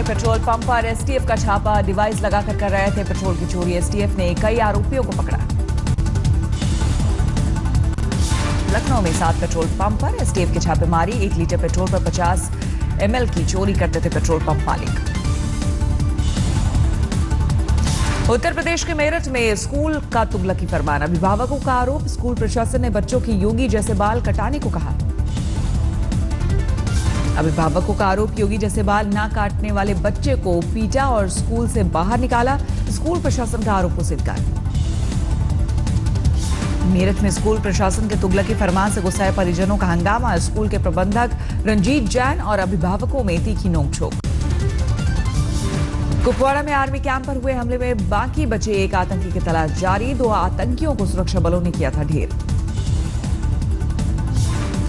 Petrol pump पर STF का छापा, डिवाइस लगाकर कर रहे थे पेट्रोल की चोरी। एसटीएफ ने कई आरोपियों को पकड़ा। लखनऊ में 7 पेट्रोल पंप पर एसटीएफ की छापेमारी। 1 लीटर पेट्रोल पर 50 ml की चोरी करते थे पेट्रोल पंप मालिक। उत्तर प्रदेश के मेरठ में स्कूल का तुगलकी फरमान। अभिभावकों का आरोप, स्कूल प्रशासन ने बच्चों की योगी जैसे बाल कटाने को कहा। अभिभावकों का आरोप, योगी जैसे बाल ना काटने वाले बच्चे को पीटा और स्कूल से बाहर निकाला। स्कूल प्रशासन का आरोप से इनकार। मेरठ में स्कूल प्रशासन के तुगलकी फरमान से गुस्साए परिजनों का हंगामा। स्कूल के प्रबंधक रंजीत जैन और अभिभावकों में तीखी नोकझोंक। कुपवाड़ा में आर्मी कैंप पर हुए हमले में बाकी बचे एक आतंकी की तलाश जारी। 2 आतंकियों को सुरक्षा बलों ने किया था ढेर।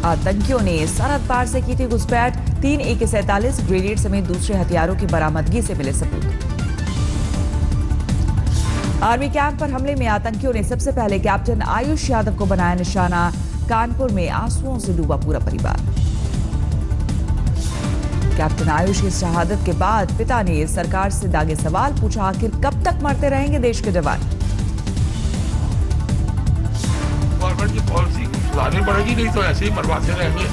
आतंकियों ने सरहद पार से की थी घुसपैठ। 3 AK-47 ग्रेनेड समेत दूसरे हथियारों की बरामदगी से मिले सबूत। आर्मी कैंप पर हमले में आतंकियों ने सबसे पहले कैप्टन आयुष यादव को बनाया निशाना। कानपुर में आंसुओं से डूबा पूरा परिवार। कैप्टन आयुष की शहादत के बाद पिता ने सरकार से दागे सवाल, पूछा आखिर कब तक मरते रहेंगे देश के जवान। गवर्नमेंट की पॉलिसी सुधारनी पड़ेगी, नहीं तो ऐसे ही मरवाते रहेंगे।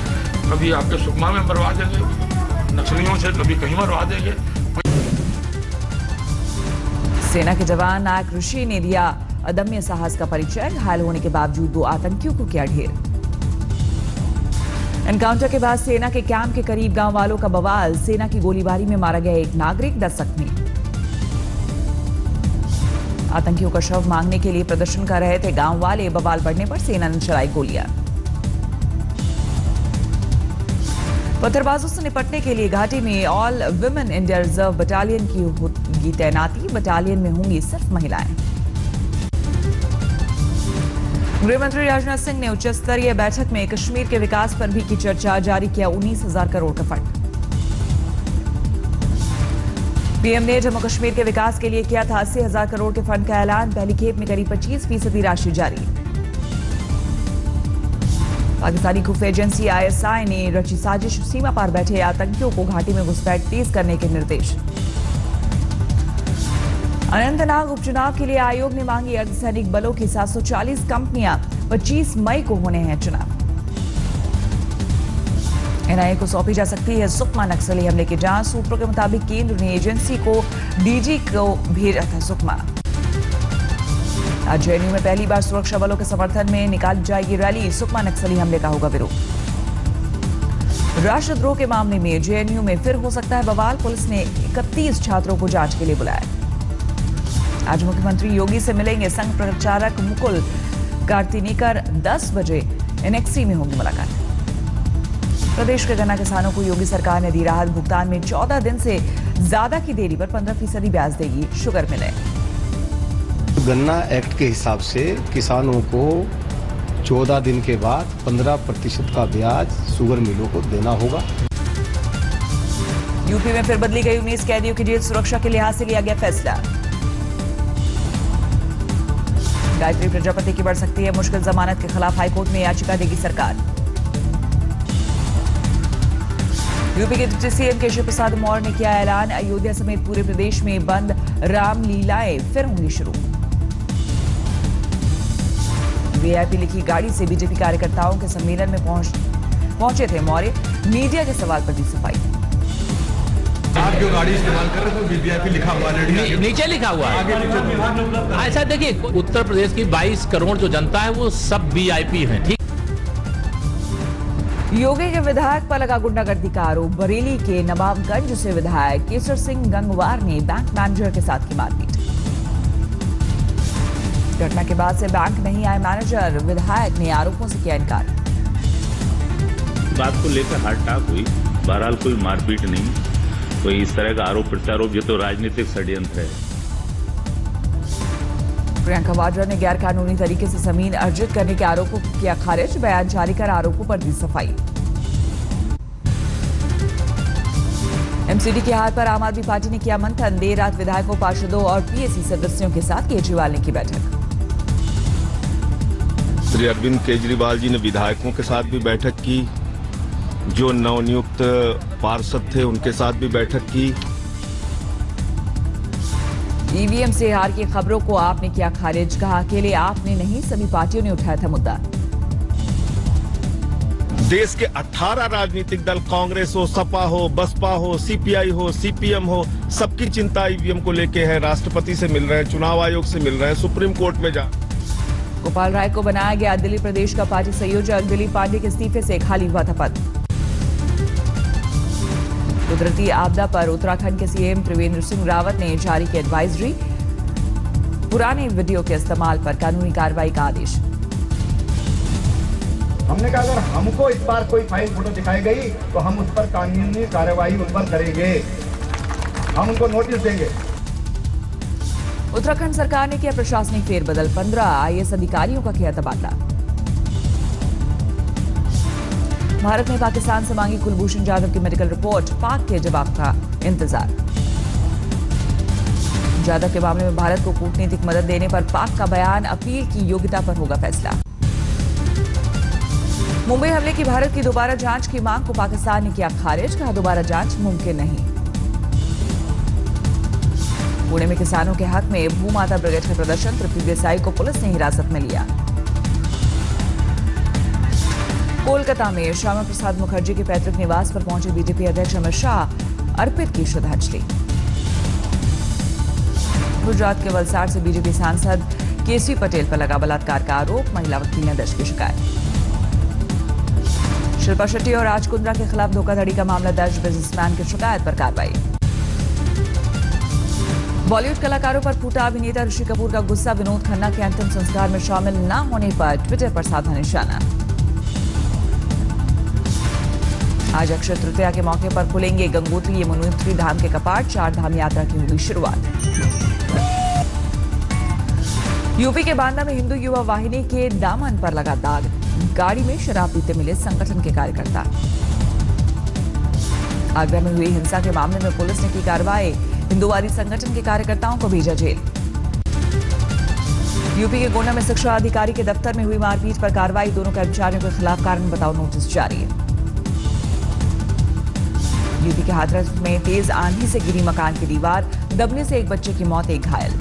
कभी आपके सुकमा में मरवा देंगे नक्सलियों से, कभी कहीं मरवा देंगे। सेना के जवान नायक ऋषि ने दिया अदम्य साहस का परिचय। घायल होने के बावजूद 2 आतंकियों को किया ढेर। एनकाउंटर के बाद सेना के कैंप के करीब गांव वालों का बवाल। सेना की गोलीबारी में मारा गया एक नागरिक, 10 जख्मी। आतंकियों का शव मांगने के लिए प्रदर्शन कर रहे थे गांव वाले। बवाल बढ़ने पर सेना ने चलाई गोलियां। पत्थरबाजों से निपटने के लिए घाटी में all women India reserve battalion की होगी तैनाती। बटालियन में होंगी सिर्फ महिलाएं। गृह मंत्री राजनाथ सिंह ने उच्च स्तरीय बैठक में कश्मीर के विकास पर भी की चर्चा। जारी किया 19,000 करोड़ का फंड। पीएम ने जम्मू कश्मीर के विकास के लिए किया था 80,000 करोड़ के फंड का ऐलान। पहली खेप में करीब 25% राशि जारी। पाकिस्तानी खुफिया एजेंसी ISI ने रची साजिश। सीमा पार बैठे आतंकियों को घाटी में घुसपैठ तेज करने के निर्देश। अनंतनाग उपचुनाव के लिए आयोग ने मांगी अर्धसैनिक बलों की 740 कंपनियां। 25 मई को होने हैं चुनाव। NIA को सौंपी जा सकती है सुकमा नक्सली हमले की जांच। सूत्रों के मुताबिक केंद्र ने एजेंसी को DG को भेजा था सुकमा। आज JNU में पहली बार सुरक्षा बलों के समर्थन में निकाली जाएगी रैली। सुकमा नक्सली हमले का होगा विरोध। राष्ट्रद्रोह के मामले में JNU में फिर हो सकता है बवाल। पुलिस ने 31 छात्रों को जांच के लिए बुलाया। आज मुख्यमंत्री योगी से मिलेंगे संघ प्रचारक मुकुल कार्तिनेकर। 10 बजे NXC में होगी मुलाकात। प्रदेश के गन्ना किसानों को योगी सरकार ने दी राहत। भुगतान में 14 दिन से ज्यादा की देरी पर 15% ब्याज देगी शुगर मिलें। गन्ना एक्ट के हिसाब से किसानों को 14 दिन के बाद 15% का ब्याज शुगर मिलों को देना होगा। यूपी में फिर बदली गई 19 कैदियों की जेल सुरक्षा के लिहाज से लिया गया फैसला। गायत्री प्रजापति की बढ़ सकती है मुश्किल। जमानत के खिलाफ हाईकोर्ट में याचिका देगी सरकार। यूपी के डिप्टी CM केशव प्रसाद मौर्य ने किया ऐलान। अयोध्या समेत पूरे प्रदेश में बंद रामलीलाएं फिर होंगी शुरू। VIP लिखी गाड़ी से बीजेपी कार्यकर्ताओं के सम्मेलन में पहुंचे थे मौर्य। मीडिया के सवाल पर दी सफाई। आप जो गाड़ी इस्तेमाल कर रहे हैं VIP लिखा हुआ है, नीचे लिखा हुआ है। ऐसा देखिए, उत्तर प्रदेश की 22 करोड़ जो जनता है वो सब VIP है। ठीक। योगी के विधायक पर लगा गुंडागर्दी का आरोप। बरेली के नवाबगंज से विधायक केसर सिंह गंगवार ने बैंक मैनेजर के साथ की मारपीट। घटना के बाद से बैंक नहीं आए मैनेजर। विधायक ने आरोपों से किया इनकार। बात को लेकर हार्ट हुई। बहरहाल कोई मारपीट नहीं, कोई इस तरह का आरोप प्रत्यारोप, ये तो राजनीतिक षड्यंत्र है। प्रियंका वाड्रा ने गैर कानूनी तरीके से जमीन अर्जित करने के आरोपों को किया खारिज। बयान जारी कर आरोपों पर दी सफाई। MCD की हार पर आम आदमी पार्टी ने किया मंथन। देर रात विधायकों, पार्षदों और PAC सदस्यों के साथ केजरीवाल ने की बैठक। श्री अरविंद केजरीवाल जी ने विधायकों के साथ भी बैठक की। जो नवनियुक्त पार्षद थे उनके साथ भी बैठक की। ईवीएम से हार की खबरों को आपने किया खारिज, कहा अकेले आपने नहीं सभी पार्टियों ने उठाया था मुद्दा। देश के 18 राजनीतिक दल, कांग्रेस हो, सपा हो, बसपा हो, सीपीआई हो, सीपीएम हो, सबकी चिंता ईवीएम को लेके है। राष्ट्रपति से मिल रहे हैं, चुनाव आयोग से मिल रहे हैं, सुप्रीम कोर्ट में जा। गोपाल राय को बनाया गया दिल्ली प्रदेश का पार्टी संयोजक, दिलीप पांडे के इस्तीफे से खाली हुआ था पद। कुदरती आपदा पर उत्तराखंड के सीएम त्रिवेंद्र सिंह रावत ने जारी की एडवाइजरी, पुराने वीडियो के इस्तेमाल पर कानूनी कार्रवाई का आदेश। हमने कहा अगर हमको इस बार कोई फाइल फोटो दिखाई गई तो हम उस पर कानूनी कार्रवाई उस पर करेंगे, हम उनको नोटिस देंगे। उत्तराखंड सरकार ने किया प्रशासनिक फेरबदल, 15 आईएएस अधिकारियों का किया तबादला। भारत ने पाकिस्तान से मांगी कुलभूषण जाधव की मेडिकल रिपोर्ट, पाक के जवाब का इंतजार। जाधव के मामले में भारत को कूटनीतिक मदद देने पर पाक का बयान, अपील की योग्यता पर होगा फैसला। मुंबई हमले की भारत की दोबारा जांच की मांग को पाकिस्तान ने किया खारिज, कहा दोबारा जांच मुमकिन नहीं। पुणे में किसानों के हक में भूमाता ब्रिगेड के प्रदर्शन, तृप्ति देसाई को पुलिस ने हिरासत में लिया। कोलकाता में श्यामा प्रसाद मुखर्जी के पैतृक निवास पर पहुंचे बीजेपी अध्यक्ष अमित शाह, अर्पित की श्रद्धांजलि। गुजरात के वलसाड से बीजेपी सांसद केसी पटेल पर लगा बलात्कार का आरोप, महिला वकील ने दर्ज की शिकायत। शिल्पा शेट्टी और राज कुंद्रा के खिलाफ धोखाधड़ी का मामला दर्ज, बिजनेसमैन की शिकायत पर कार्रवाई। बॉलीवुड कलाकारों पर फूटा अभिनेता ऋषि कपूर का गुस्सा, विनोद खन्ना के अंतिम संस्कार में शामिल न होने पर ट्विटर पर साधा निशाना। आज अक्षय तृतीया के मौके पर खुलेंगे गंगोत्री यमुनोत्री धाम के कपाट, 4 धाम यात्रा की होगी शुरुआत। यूपी के बांदा में हिंदू युवा वाहिनी के दामन पर लगा दाग, गाड़ी में शराब पीते मिले संगठन के कार्यकर्ता। आगरा में हुई हिंसा के मामले में पुलिस ने की कार्रवाई, हिंदूवादी संगठन के कार्यकर्ताओं को भेजा जेल। यूपी के गोंडा में शिक्षा अधिकारी के दफ्तर में हुई मारपीट पर कार्रवाई, दोनों कर्मचारियों के खिलाफ कारण बताओ नोटिस जारी। यूपी के हाथरस में तेज आंधी से गिरी मकान की दीवार, दबने से एक बच्चे की मौत, एक घायल।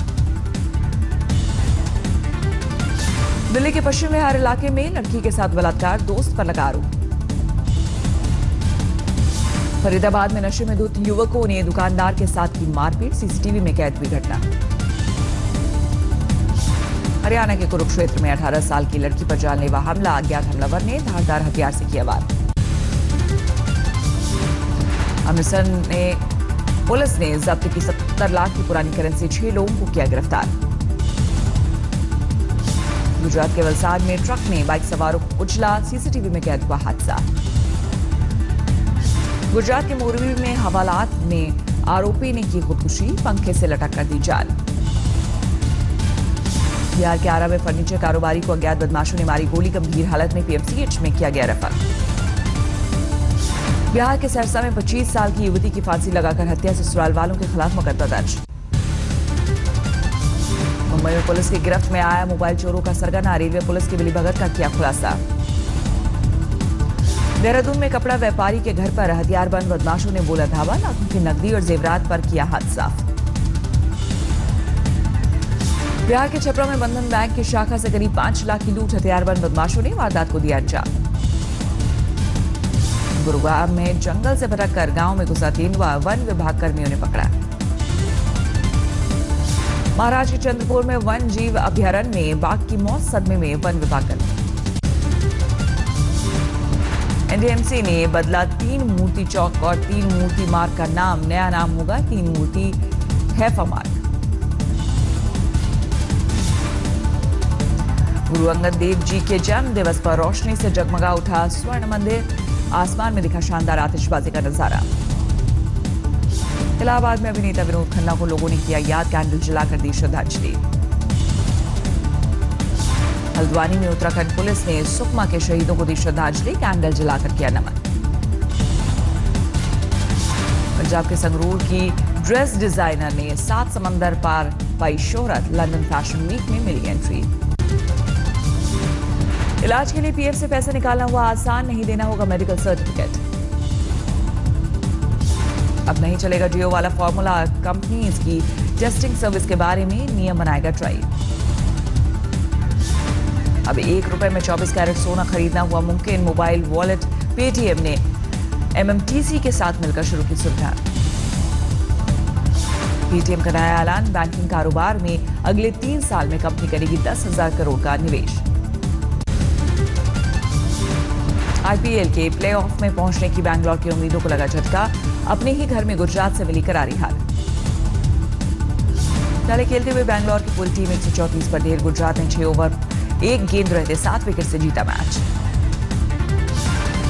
दिल्ली के पश्चिम विहार इलाके में लड़की के साथ बलात्कार, दोस्त पर लगा आरोप। फरीदाबाद में नशे में धुत युवकों ने दुकानदार के साथ की मारपीट, सीसीटीवी में कैद हुई घटना। हरियाणा के कुरुक्षेत्र में 18 साल की लड़की पर जानलेवा हमला, अज्ञात हमलावर ने धारदार हथियार से किया वार। अमृतसर में पुलिस ने जब्त की 70 लाख की पुरानी करेंसी, 6 लोगों को किया गिरफ्तार। गुजरात के वलसाड में ट्रक ने बाइक सवारों को कुचला, सीसीटीवी में कैद हुआ हादसा। गुजरात के मोरबी में हवालात में आरोपी ने की खुदकुशी, पंखे से लटक कर दी जान। बिहार के आरा में फर्नीचर कारोबारी को अज्ञात बदमाशों ने मारी गोली, गंभीर हालत में पीएमसीएच में किया गया रेफर। बिहार के सहरसा में 25 साल की युवती की फांसी लगाकर हत्या, ससुराल वालों के खिलाफ मुकदमा दर्ज। मुंबई में पुलिस की गिरफ्त में आया मोबाइल चोरों का सरगना, रेलवे पुलिस की मिलीभगत का किया खुलासा। देहरादून में कपड़ा व्यापारी के घर पर हथियारबंद बदमाशों ने बोला धावा, लाखों की नकदी और जेवरात पर किया हाथ साफ। बिहार के छपरा में बंधन बैंक की शाखा से करीब 5 लाख की लूट, हथियारबंद बदमाशों ने वारदात को दिया अंजाम। गुरुग्राम में जंगल से भटककर गांव में घुसा तेंदुआ, वन विभाग कर्मियों ने पकड़ा। महाराष्ट्र के चंद्रपुर में वन जीव अभयारण्य में बाघ की मौत, सदमे में वन विभाग कर्मी। एनडीएमसी ने बदला 3 मूर्ति चौक और 3 मूर्ति मार्ग का नाम, नया नाम होगा 3 मूर्ति हैफा मार्ग। गुरु अंगद देव जी के जन्म दिवस पर रोशनी से जगमगा उठा स्वर्ण मंदिर, आसमान में दिखा शानदार आतिशबाजी का नजारा। इलाहाबाद में अभिनेता विनोद खन्ना को लोगों ने किया याद, कैंडल जलाकर दी श्रद्धांजलि। हल्द्वानी में उत्तराखंड पुलिस ने सुकमा के शहीदों को दी श्रद्धांजलि, कैंडल जलाकर किया नमन। पंजाब के संगरूर की ड्रेस डिजाइनर ने 7 समंदर पार पाई शोहरत, लंदन फैशन वीक में मिली एंट्री। इलाज के लिए पीएफ से पैसे निकालना हुआ आसान, नहीं देना होगा मेडिकल सर्टिफिकेट। अब नहीं चलेगा जियो वाला फॉर्मूला, कंपनीज की टेस्टिंग सर्विस के बारे में नियम बनाएगा ट्राई। अब 1 रुपए में 24 कैरेट सोना खरीदना हुआ मुमकिन। मोबाइल वॉलेट पेटीएम ने एमएमटीसी के साथ मिलकर शुरू की सुविधा। पेटीएम का नया ऐलान, बैंकिंग कारोबार में अगले 3 साल में कंपनी करेगी 10,000 करोड़ का निवेश। आईपीएल के प्लेऑफ में पहुंचने की बैंगलोर की उम्मीदों को लगा झटका। अपने ही घर में गुजरात से मिली करारी हार। पहले खेलते हुए बैंगलोर की पूरी टीम 134 पर ढेर। गुजरात ने 6 ओवर 1 गेंद रहते 7 विकेट से जीता मैच।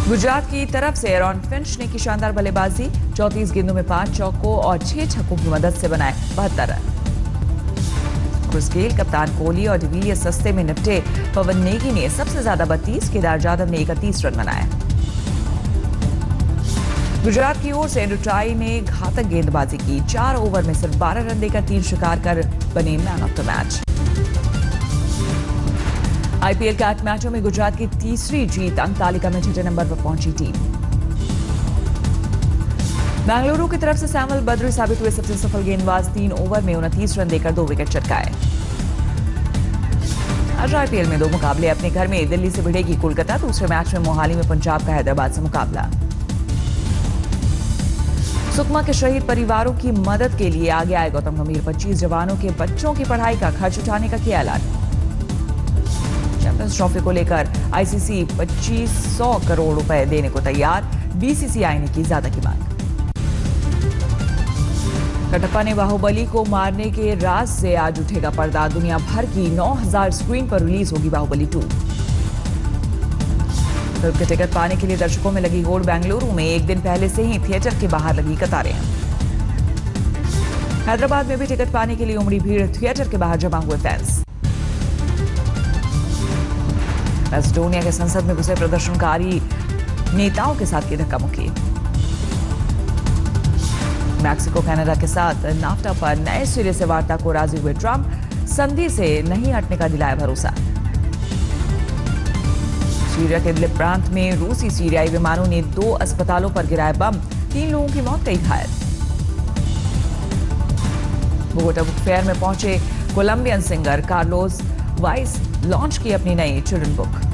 गुजरात की तरफ से एरॉन फिंच ने की शानदार बल्लेबाजी। 34 गेंदों में 5 चौकों और 6 छक्कों की मदद से बनाए 72 रन। क्रिस गेल, कप्तान कोहली और डिविलियर्स सस्ते में निपटे। पवन नेगी ने सबसे ज्यादा 32, केदार जाधव ने 31 रन बनाए। गुजरात की ओर से एंड्रू टाई ने घातक गेंदबाजी की। 4 ओवर में सिर्फ 12 रन देकर 3 शिकार कर बने man of the match. IPL के 8 मैचों में गुजरात की तीसरी जीत। अंक तालिका में 6 नंबर पर पहुंची टीम। बेंगलुरु की तरफ से सैमुअल बद्री साबित हुए सबसे सफल गेंदबाज। 3 ओवर में 29 रन देकर 2 विकेट चटकाए। आज आईपीएल में 2 मुकाबले। अपने घर में दिल्ली से भिड़ेगी कोलकाता। दूसरे मैच में मोहाली में पंजाब का हैदराबाद से मुकाबला। सुकमा के शहीद परिवारों की मदद के लिए आगे आए गौतम गंभीर। 25 जवानों के बच्चों की पढ़ाई का खर्च उठाने का किया ऐलान। चैंपियंस ट्रॉफी को लेकर आईसीसी 2500 करोड़ रुपए देने को तैयार। बीसीसीआई ने की ज्यादा की मांग। कटप्पा ने बाहुबली को मारने के राज से आज उठेगा पर्दा। दुनिया भर की 9000 स्क्रीन पर रिलीज होगी बाहुबली 2। फिल्म के टिकट पाने के लिए दर्शकों में लगी होड़। बेंगलुरु में 1 दिन पहले से ही थिएटर के बाहर लगी कतारें। हैदराबाद में भी टिकट पाने के लिए उमड़ी भीड़। थिएटर के बाहर जमा हुए फैंस। मैसेडोनिया के संसद में घुसे प्रदर्शनकारी नेताओं के साथ की धक्का मुक्की। मैक्सिको कनाडा के साथ नाफ्टा पर नए सिरे से वार्ता को राजी हुए ट्रंप। संधि से नहीं हटने का दिलाया भरोसा। सीरिया के इदलिब प्रांत में रूसी सीरियाई विमानों ने 2 अस्पतालों पर गिराए बम। 3 लोगों की मौत, कई घायल। बोगोटा बुक फेयर में पहुंचे कोलंबियन सिंगर कार्लोस वाइस लॉन्च की अपनी नई चिल्ड्रन बुक।